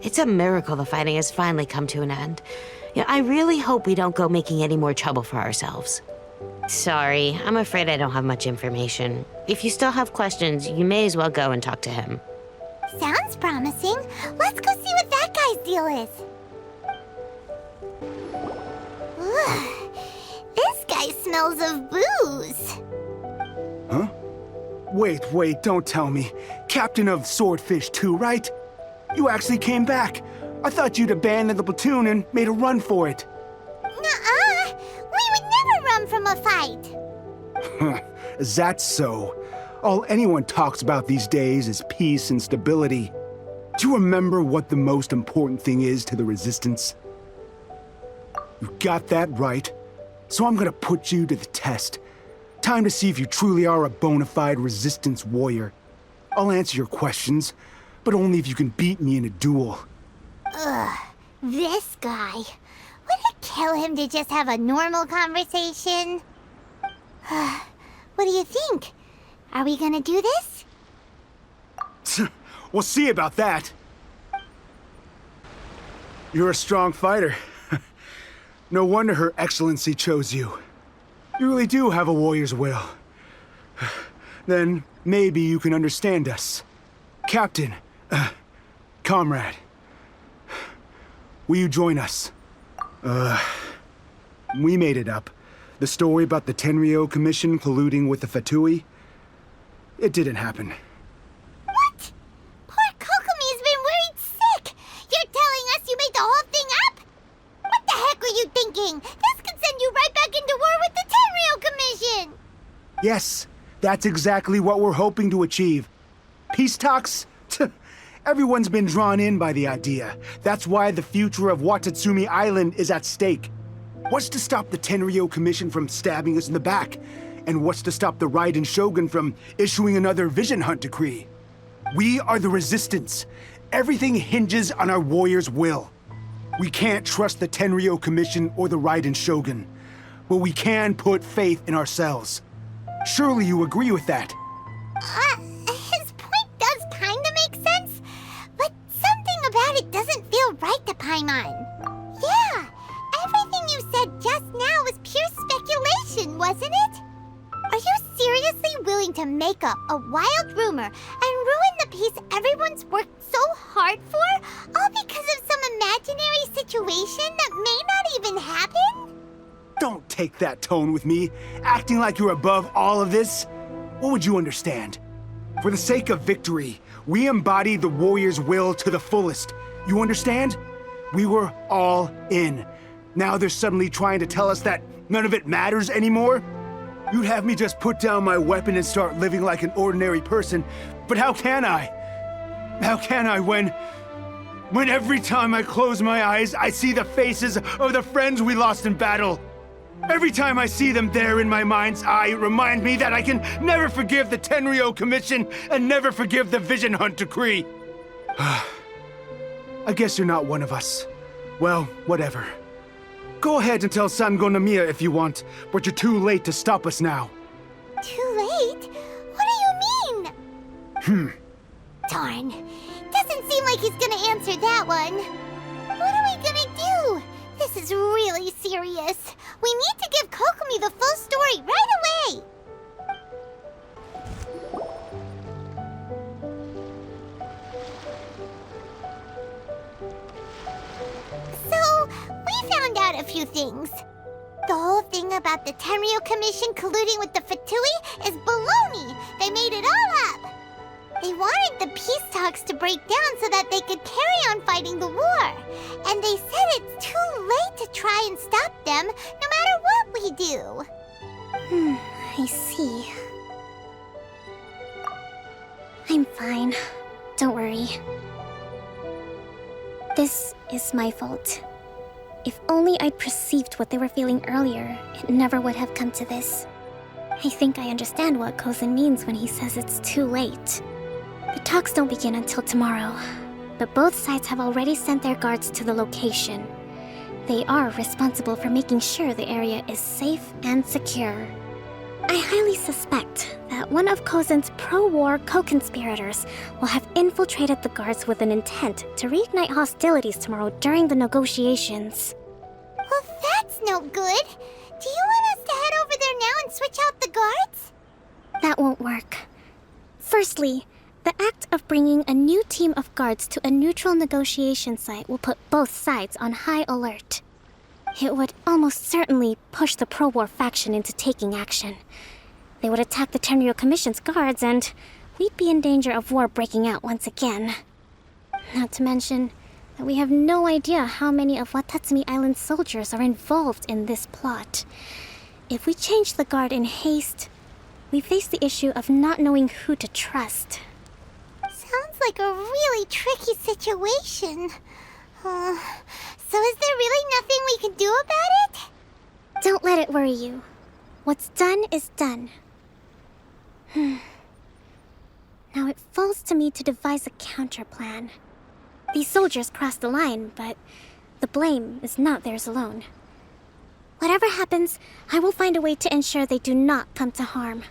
It's a miracle the fighting has finally come to an end. Yeah, I really hope we don't go making any more trouble for ourselves. Sorry, I'm afraid I don't have much information. If you still have questions, you may as well go and talk to him. Sounds promising. Let's go see what that guy's deal is. Ugh, this guy smells of booze. Huh? Wait, don't tell me. Captain of Swordfish 2, right? You actually came back. I thought you'd abandoned the platoon and made a run for it. Nuh-uh. We would never run from a fight. Is that so? All anyone talks about these days is peace and stability. Do you remember what the most important thing is to the Resistance? You got that right. So I'm gonna put you to the test. Time to see if you truly are a bona fide Resistance warrior. I'll answer your questions, but only if you can beat me in a duel. Ugh, this guy. Would it kill him to just have a normal conversation? What do you think? Are we gonna do this? We'll see about that. You're a strong fighter. No wonder Her Excellency chose you. You really do have a warrior's will. Then maybe you can understand us. Captain, comrade, will you join us? We made it up. The story about the Tenryou Commission colluding with the Fatui, it didn't happen. What? Poor Kokomi's been worried sick. You're telling us you made the whole thing up? What the heck were you thinking? This could send you right back into war with the Tenryou Commission. Yes, That's exactly what we're hoping to achieve. Peace talks? Everyone's been drawn in by the idea. That's why the future of Watatsumi Island is at stake. What's to stop the Tenryo Commission from stabbing us in the back? And what's to stop the Raiden Shogun from issuing another Vision Hunt decree? We are the Resistance. Everything hinges on our warriors' will. We can't trust the Tenryo Commission or the Raiden Shogun, but we can put faith in ourselves. Surely you agree with that? His point does kinda make sense, but something about it doesn't feel right to Paimon. Yeah, everything you said just now was pure speculation, wasn't it? Are you seriously willing to make up a wild rumor and ruin the peace everyone's worked so hard for, all because of some imaginary situation that may not even happen? Don't take that tone with me, acting like you're above all of this. What would you understand? For the sake of victory, we embody the warrior's will to the fullest. You understand? We were all in. Now they're suddenly trying to tell us that none of it matters anymore? You'd have me just put down my weapon and start living like an ordinary person, but how can I? How can I when every time I close my eyes, I see the faces of the friends we lost in battle? Every time I see them there in my mind's eye, it reminds me that I can never forgive the Tenryo Commission and never forgive the Vision Hunt decree. I guess you're not one of us. Well, whatever. Go ahead and tell Sango Nomiya if you want, but you're too late to stop us now. Too late? What do you mean? Darn. Doesn't seem like he's gonna answer that one. What are we gonna do? This is really serious. We need to give Kokomi the full story right away. So, we found out a few things. The whole thing about the Tenryo Commission colluding with the Fatui is baloney. They made it all up. They wanted the peace talks to break down so that they could carry on fighting the war. And they said it's too late to try and stop them, no matter what we do. I see. I'm fine. Don't worry. This is my fault. If only I'd perceived what they were feeling earlier, it never would have come to this. I think I understand what Kozan means when he says it's too late. The talks don't begin until tomorrow, but both sides have already sent their guards to the location. They are responsible for making sure the area is safe and secure. I highly suspect that one of Kozan's pro-war co-conspirators will have infiltrated the guards with an intent to reignite hostilities tomorrow during the negotiations. Well, that's no good. Do you want us to head over there now and switch out the guards? That won't work. Firstly, the act of bringing a new team of guards to a neutral negotiation site will put both sides on high alert. It would almost certainly push the pro-war faction into taking action. They would attack the Tenryo Commission's guards, and we'd be in danger of war breaking out once again. Not to mention that we have no idea how many of Watatsumi Island's soldiers are involved in this plot. If we change the guard in haste, we face the issue of not knowing who to trust. Sounds like a really tricky situation. So is there really nothing we can do about it? Don't let it worry you. What's done is done. Now it falls to me to devise a counter-plan. These soldiers crossed the line, but the blame is not theirs alone. Whatever happens, I will find a way to ensure they do not come to harm.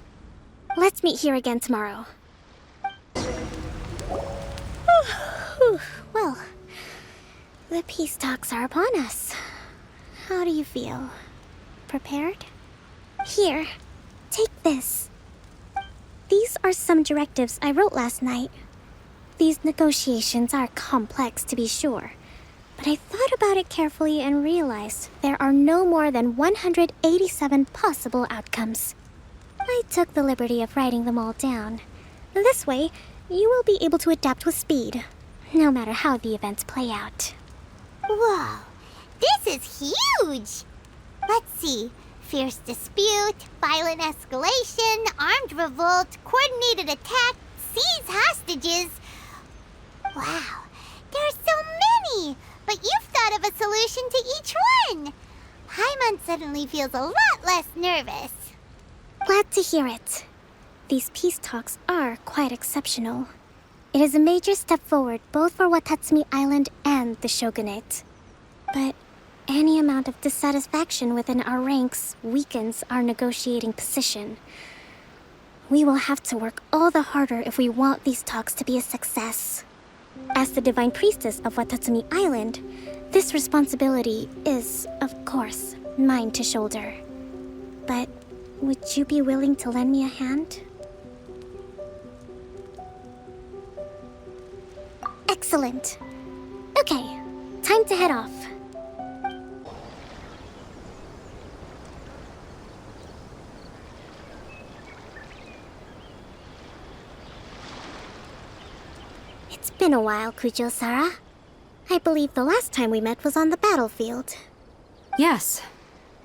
Let's meet here again tomorrow. Well, the peace talks are upon us. How do you feel? Prepared? Here, take this. These are some directives I wrote last night. These negotiations are complex, to be sure, but I thought about it carefully and realized there are no more than 187 possible outcomes. I took the liberty of writing them all down. This way, you will be able to adapt with speed, no matter how the events play out. Whoa, this is huge! Let's see. Fierce dispute, violent escalation, armed revolt, coordinated attack, seize hostages. Wow, there are so many! But you've thought of a solution to each one! Paimon suddenly feels a lot less nervous. Glad to hear it. These peace talks are quite exceptional. It is a major step forward both for Watatsumi Island and the Shogunate. But any amount of dissatisfaction within our ranks weakens our negotiating position. We will have to work all the harder if we want these talks to be a success. As the Divine Priestess of Watatsumi Island, this responsibility is, of course, mine to shoulder. But would you be willing to lend me a hand? Excellent. Okay, time to head off. It's been a while, Kujo-Sara. I believe the last time we met was on the battlefield. Yes,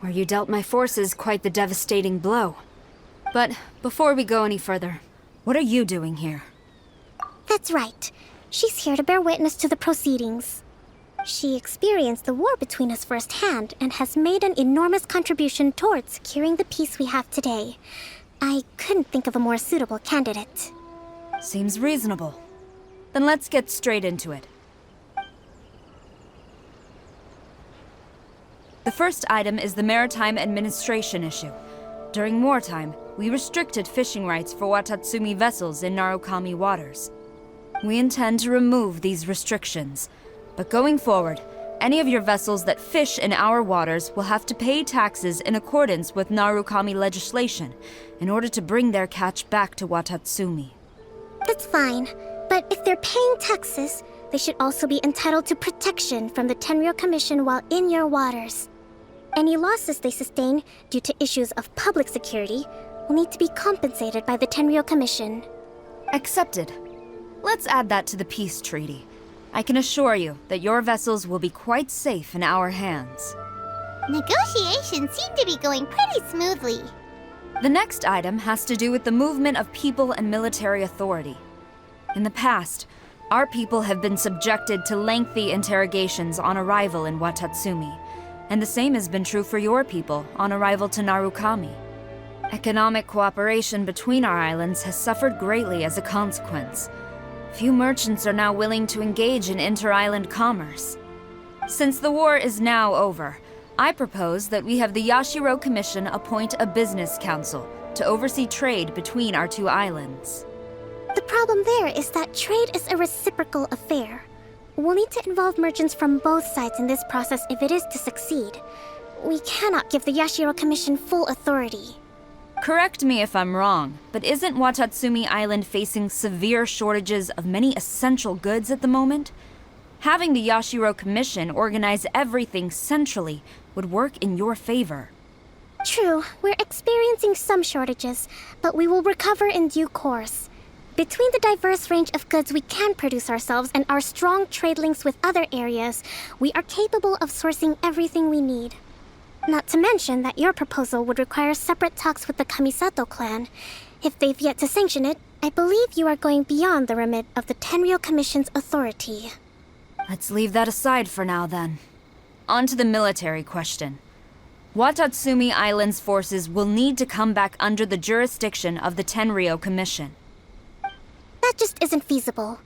where you dealt my forces quite the devastating blow. But before we go any further, what are you doing here? That's right. She's here to bear witness to the proceedings. She experienced the war between us firsthand and has made an enormous contribution towards securing the peace we have today. I couldn't think of a more suitable candidate. Seems reasonable. Then let's get straight into it. The first item is the Maritime Administration issue. During wartime, we restricted fishing rights for Watatsumi vessels in Narukami waters. We intend to remove these restrictions, but going forward, any of your vessels that fish in our waters will have to pay taxes in accordance with Narukami legislation in order to bring their catch back to Watatsumi. That's fine, but if they're paying taxes, they should also be entitled to protection from the Tenryou Commission while in your waters. Any losses they sustain due to issues of public security will need to be compensated by the Tenryou Commission. Accepted. Let's add that to the peace treaty. I can assure you that your vessels will be quite safe in our hands. Negotiations seem to be going pretty smoothly. The next item has to do with the movement of people and military authority. In the past, our people have been subjected to lengthy interrogations on arrival in Watatsumi, and the same has been true for your people on arrival to Narukami. Economic cooperation between our islands has suffered greatly as a consequence. Few merchants are now willing to engage in inter-island commerce. Since the war is now over, I propose that we have the Yashiro Commission appoint a business council to oversee trade between our two islands. The problem there is that trade is a reciprocal affair. We'll need to involve merchants from both sides in this process if it is to succeed. We cannot give the Yashiro Commission full authority. Correct me if I'm wrong, but isn't Watatsumi Island facing severe shortages of many essential goods at the moment? Having the Yashiro Commission organize everything centrally would work in your favor. True, we're experiencing some shortages, but we will recover in due course. Between the diverse range of goods we can produce ourselves and our strong trade links with other areas, we are capable of sourcing everything we need. Not to mention that your proposal would require separate talks with the Kamisato clan. If they've yet to sanction it, I believe you are going beyond the remit of the Tenryou Commission's authority. Let's leave that aside for now, then. On to the military question. Watatsumi Island's forces will need to come back under the jurisdiction of the Tenryou Commission. That just isn't feasible.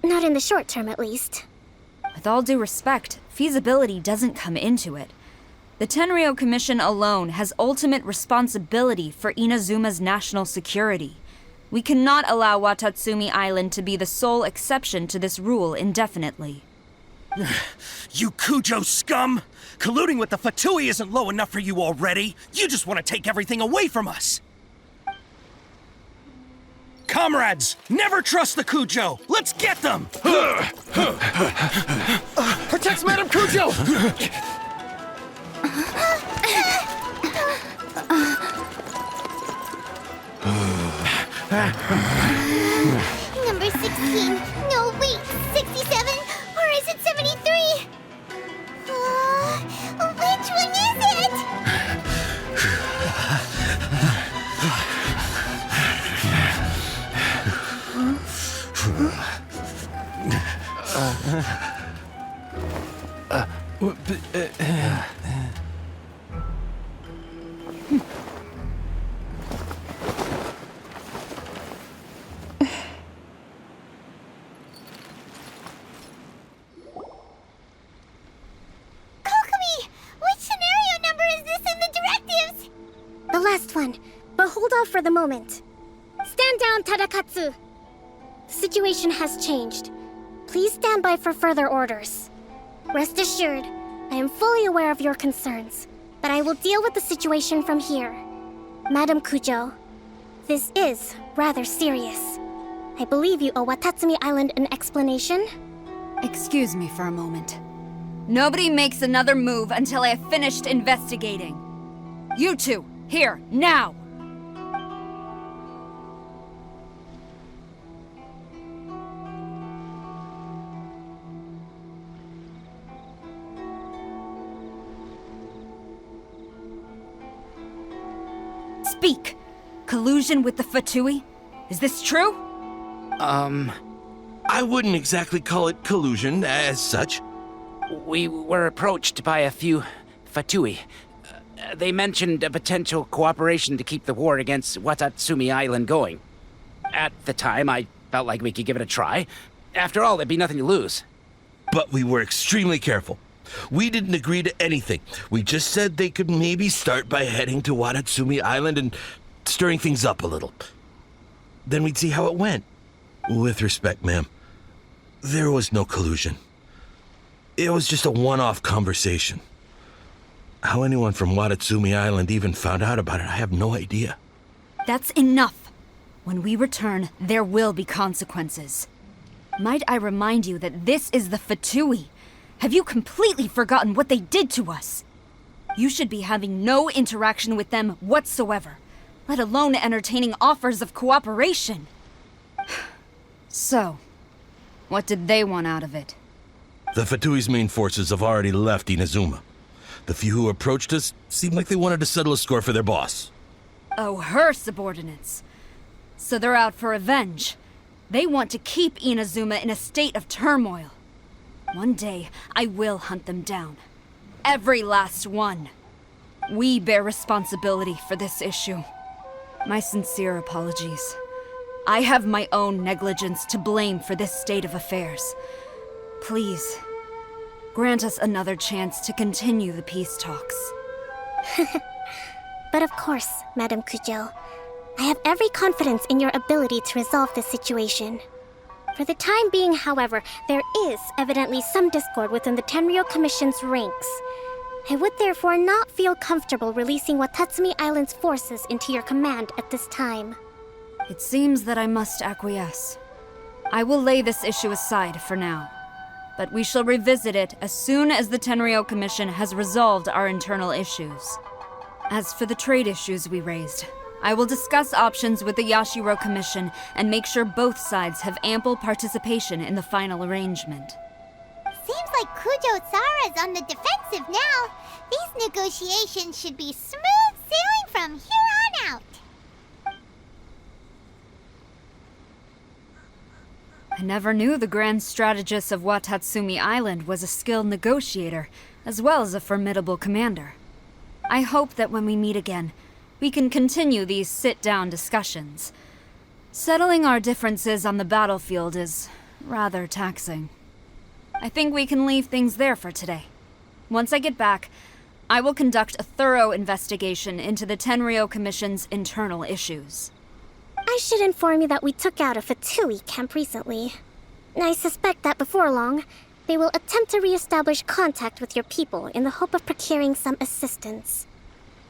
Not in the short term, at least. With all due respect, feasibility doesn't come into it. The Tenryou Commission alone has ultimate responsibility for Inazuma's national security. We cannot allow Watatsumi Island to be the sole exception to this rule indefinitely. You Kujo scum! Colluding with the Fatui isn't low enough for you already! You just want to take everything away from us! Comrades, never trust the Kujo! Let's get them! Protect Madame Kujo! Number 16. No, wait. 67? Or is it 73? Which one is it? for the moment. Stand down, Tadakatsu. The situation has changed. Please stand by for further orders. Rest assured, I am fully aware of your concerns, but I will deal with the situation from here. Madam Kujo, this is rather serious. I believe you owe Watatsumi Island an explanation. Excuse me for a moment. Nobody makes another move until I have finished investigating. You two, here, now! Speak! Collusion with the Fatui? Is this true? I wouldn't exactly call it collusion as such. We were approached by a few Fatui. They mentioned a potential cooperation to keep the war against Watatsumi Island going. At the time, I felt like we could give it a try. After all, there'd be nothing to lose. But we were extremely careful. We didn't agree to anything. We just said they could maybe start by heading to Watatsumi Island and stirring things up a little. Then we'd see how it went. With respect, ma'am, there was no collusion. It was just a one-off conversation. How anyone from Watatsumi Island even found out about it, I have no idea. That's enough. When we return, there will be consequences. Might I remind you that this is the Fatui? Have you completely forgotten what they did to us? You should be having no interaction with them whatsoever, let alone entertaining offers of cooperation. So, what did they want out of it? The Fatui's main forces have already left Inazuma. The few who approached us seemed like they wanted to settle a score for their boss. Oh, her subordinates. So they're out for revenge. They want to keep Inazuma in a state of turmoil. One day, I will hunt them down. Every last one. We bear responsibility for this issue. My sincere apologies. I have my own negligence to blame for this state of affairs. Please, grant us another chance to continue the peace talks. But of course, Madam Kujo. I have every confidence in your ability to resolve this situation. For the time being, however, there is evidently some discord within the Tenryou Commission's ranks. I would therefore not feel comfortable releasing Watatsumi Island's forces into your command at this time. It seems that I must acquiesce. I will lay this issue aside for now, but we shall revisit it as soon as the Tenryou Commission has resolved our internal issues. As for the trade issues we raised, I will discuss options with the Yashiro Commission and make sure both sides have ample participation in the final arrangement. Seems like Kujo-sara's on the defensive now. These negotiations should be smooth sailing from here on out. I never knew the Grand Strategist of Watatsumi Island was a skilled negotiator, as well as a formidable commander. I hope that when we meet again, we can continue these sit-down discussions. Settling our differences on the battlefield is rather taxing. I think we can leave things there for today. Once I get back, I will conduct a thorough investigation into the Tenryou Commission's internal issues. I should inform you that we took out a Fatui camp recently. I suspect that before long, they will attempt to re-establish contact with your people in the hope of procuring some assistance.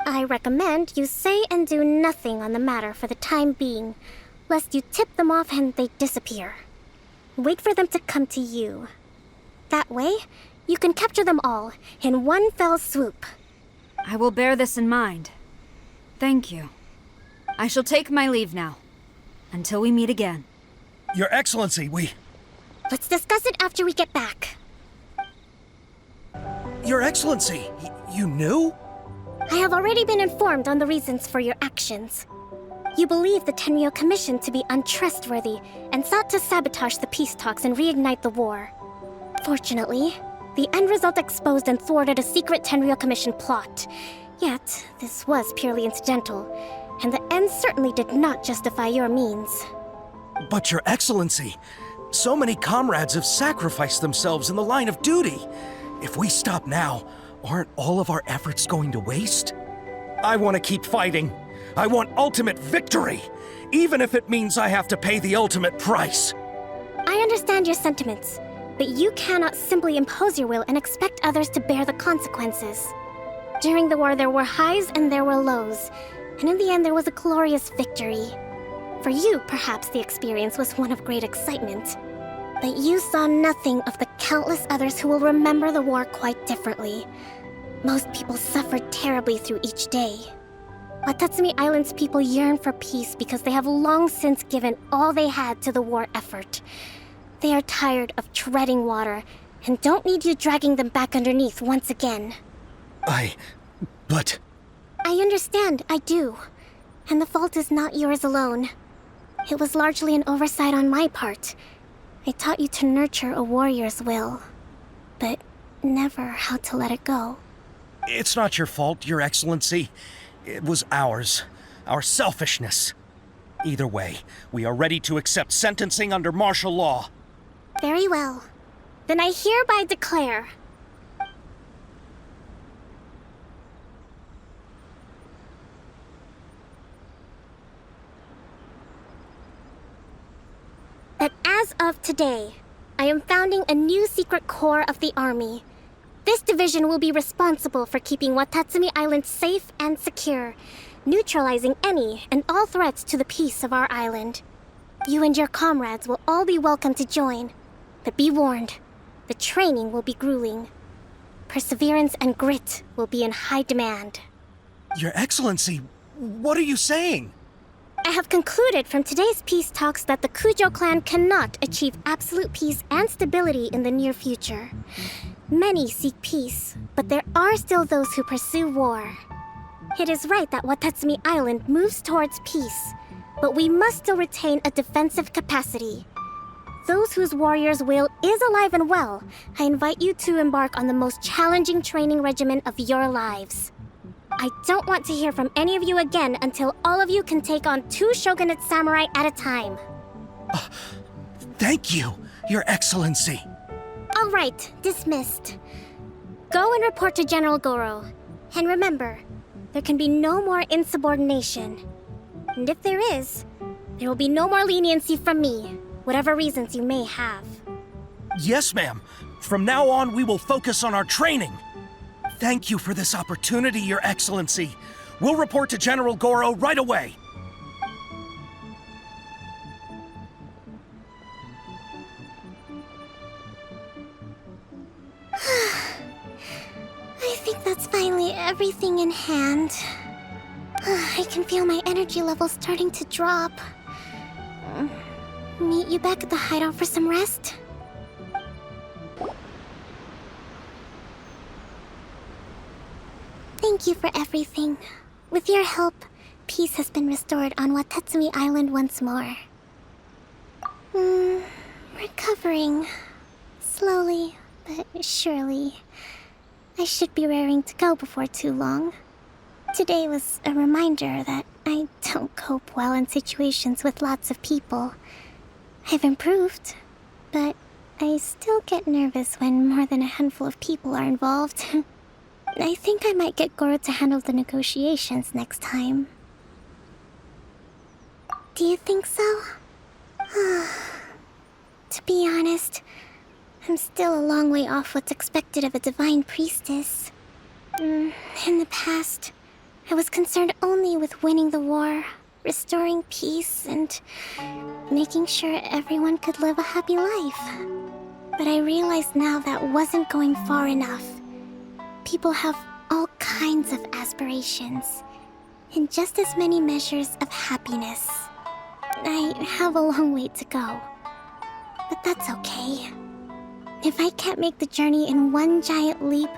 I recommend you say and do nothing on the matter for the time being, lest you tip them off and they disappear. Wait for them to come to you. That way, you can capture them all in one fell swoop. I will bear this in mind. Thank you. I shall take my leave now. Until we meet again. Your Excellency, Let's discuss it after we get back. Your Excellency, you knew? I have already been informed on the reasons for your actions. You believe the Tenryou Commission to be untrustworthy and sought to sabotage the peace talks and reignite the war. Fortunately, the end result exposed and thwarted a secret Tenryou Commission plot. Yet, this was purely incidental, and the end certainly did not justify your means. But Your Excellency, so many comrades have sacrificed themselves in the line of duty. If we stop now, aren't all of our efforts going to waste? I want to keep fighting. I want ultimate victory, even if it means I have to pay the ultimate price. I understand your sentiments, but you cannot simply impose your will and expect others to bear the consequences. During the war, there were highs and there were lows, and in the end, there was a glorious victory. For you, perhaps the experience was one of great excitement, but you saw nothing of the countless others who will remember the war quite differently. Most people suffered terribly through each day. Watatsumi Island's people yearn for peace because they have long since given all they had to the war effort. They are tired of treading water and don't need you dragging them back underneath once again. But... I understand, I do. And the fault is not yours alone. It was largely an oversight on my part. I taught you to nurture a warrior's will, but never how to let it go. It's not your fault, Your Excellency. It was ours. Our selfishness. Either way, we are ready to accept sentencing under martial law. Very well. Then I hereby declare... that as of today, I am founding a new secret corps of the army. This division will be responsible for keeping Watatsumi Island safe and secure, neutralizing any and all threats to the peace of our island. You and your comrades will all be welcome to join, but be warned, the training will be grueling. Perseverance and grit will be in high demand. Your Excellency, what are you saying? I have concluded from today's peace talks that the Kujo clan cannot achieve absolute peace and stability in the near future. Many seek peace, but there are still those who pursue war. It is right that Watatsumi Island moves towards peace, but we must still retain a defensive capacity. Those whose warrior's will is alive and well, I invite you to embark on the most challenging training regimen of your lives. I don't want to hear from any of you again until all of you can take on 2 shogunate samurai at a time. Thank you, Your Excellency. All right, dismissed. Go and report to General Goro. And remember, there can be no more insubordination. And if there is, there will be no more leniency from me, whatever reasons you may have. Yes, ma'am. From now on, we will focus on our training. Thank you for this opportunity, Your Excellency. We'll report to General Goro right away. I think that's finally everything in hand. I can feel my energy levels starting to drop. Meet you back at the hideout for some rest? Thank you for everything. With your help, peace has been restored on Watatsumi Island once more. Recovering. Slowly, but surely. I should be raring to go before too long. Today was a reminder that I don't cope well in situations with lots of people. I've improved, but I still get nervous when more than a handful of people are involved. I think I might get Goro to handle the negotiations next time. Do you think so? To be honest, I'm still a long way off what's expected of a divine priestess. In the past, I was concerned only with winning the war, restoring peace, and making sure everyone could live a happy life. But I realize now that wasn't going far enough. People have all kinds of aspirations, and just as many measures of happiness. I have a long way to go, but that's okay. If I can't make the journey in one giant leap,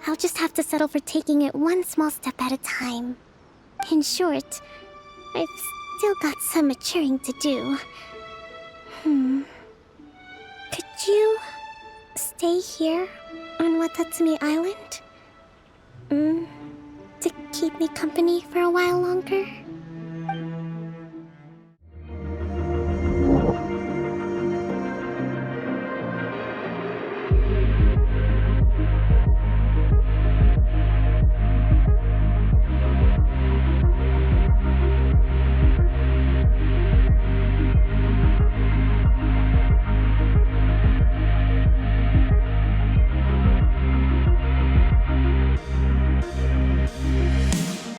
I'll just have to settle for taking it one small step at a time. In short, I've still got some maturing to do. Could you stay here on Watatsumi Island? To keep me company for a while longer?